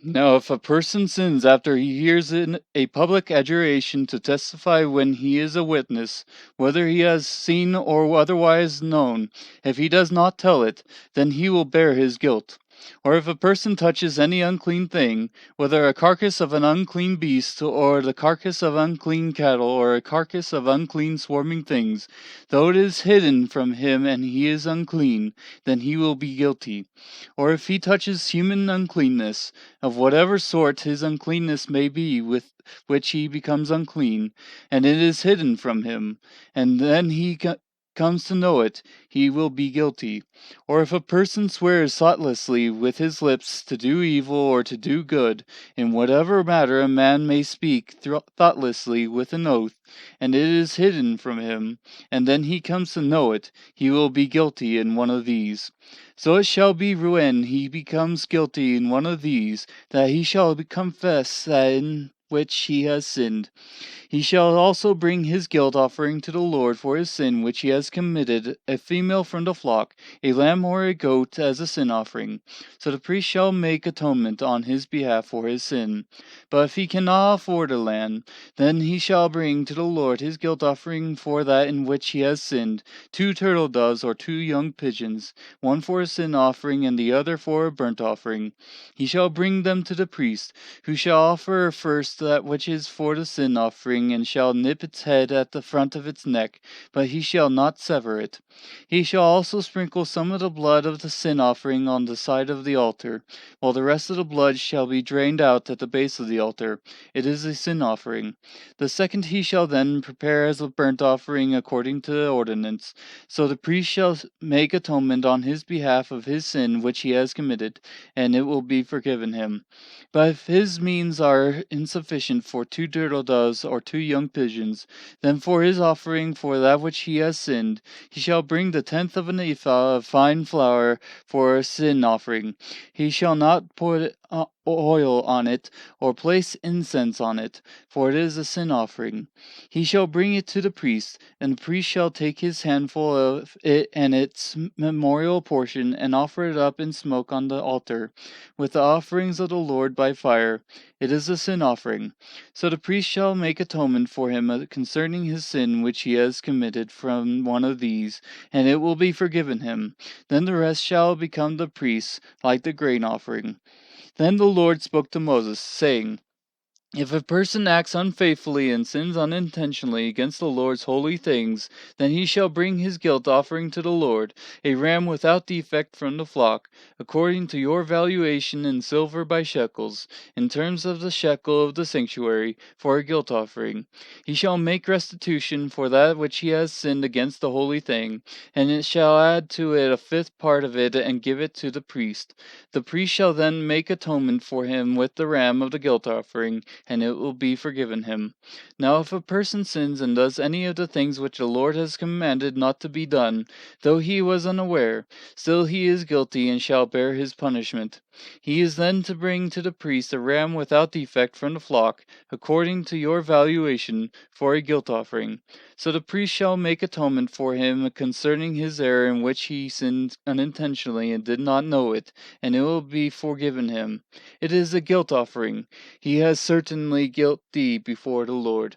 Now, if a person sins after he hears a public adjuration to testify when he is a witness, whether he has seen or otherwise known, if he does not tell it, then he will bear his guilt. Or if a person touches any unclean thing, whether a carcass of an unclean beast, or the carcass of unclean cattle, or a carcass of unclean swarming things, though it is hidden from him and he is unclean, then he will be guilty. Or if he touches human uncleanness, of whatever sort his uncleanness may be, with which he becomes unclean, and it is hidden from him, and then he comes to know it, he will be guilty. Or if a person swears thoughtlessly with his lips to do evil or to do good, in whatever matter a man may speak thoughtlessly with an oath, and it is hidden from him, and then he comes to know it, he will be guilty in one of these. So it shall be when he becomes guilty in one of these, that he shall confess that in which he has sinned. He shall also bring his guilt offering to the Lord for his sin which he has committed, a female from the flock, a lamb or a goat as a sin offering. So the priest shall make atonement on his behalf for his sin. But if he cannot afford a lamb, then he shall bring to the Lord his guilt offering for that in which he has sinned, 2 turtle doves or 2 young pigeons, one for a sin offering and the other for a burnt offering. He shall bring them to the priest, who shall offer first that which is for the sin offering, and shall nip its head at the front of its neck, but he shall not sever it. He shall also sprinkle some of the blood of the sin offering on the side of the altar, while the rest of the blood shall be drained out at the base of the altar. It is a sin offering. The second he shall then prepare as a burnt offering according to the ordinance. So the priest shall make atonement on his behalf of his sin which he has committed, and it will be forgiven him. But if his means are insufficient for 2 turtle doves or 2 young pigeons, then for his offering for that which he has sinned, he shall bring the 10th of an ephah of fine flour for a sin offering. He shall not put oil on it, or place incense on it, for it is a sin offering. He shall bring it to the priest, and the priest shall take his handful of it and its memorial portion, and offer it up in smoke on the altar, with the offerings of the Lord by fire. It is a sin offering. So the priest shall make atonement for him concerning his sin which he has committed from one of these, and it will be forgiven him. Then the rest shall become the priest's, like the grain offering. Then the Lord spoke to Moses, saying, if a person acts unfaithfully and sins unintentionally against the Lord's holy things, then he shall bring his guilt offering to the Lord, a ram without defect from the flock, according to your valuation in silver by shekels, in terms of the shekel of the sanctuary, for a guilt offering. He shall make restitution for that which he has sinned against the holy thing, and it shall add to it a 5th part of it and give it to the priest. The priest shall then make atonement for him with the ram of the guilt offering, and it will be forgiven him. Now if a person sins and does any of the things which the Lord has commanded not to be done, though he was unaware, still he is guilty and shall bear his punishment. He is then to bring to the priest a ram without defect from the flock, according to your valuation, for a guilt offering. So the priest shall make atonement for him concerning his error in which he sinned unintentionally and did not know it, and it will be forgiven him. It is a guilt offering. He has certainly guilty before the Lord.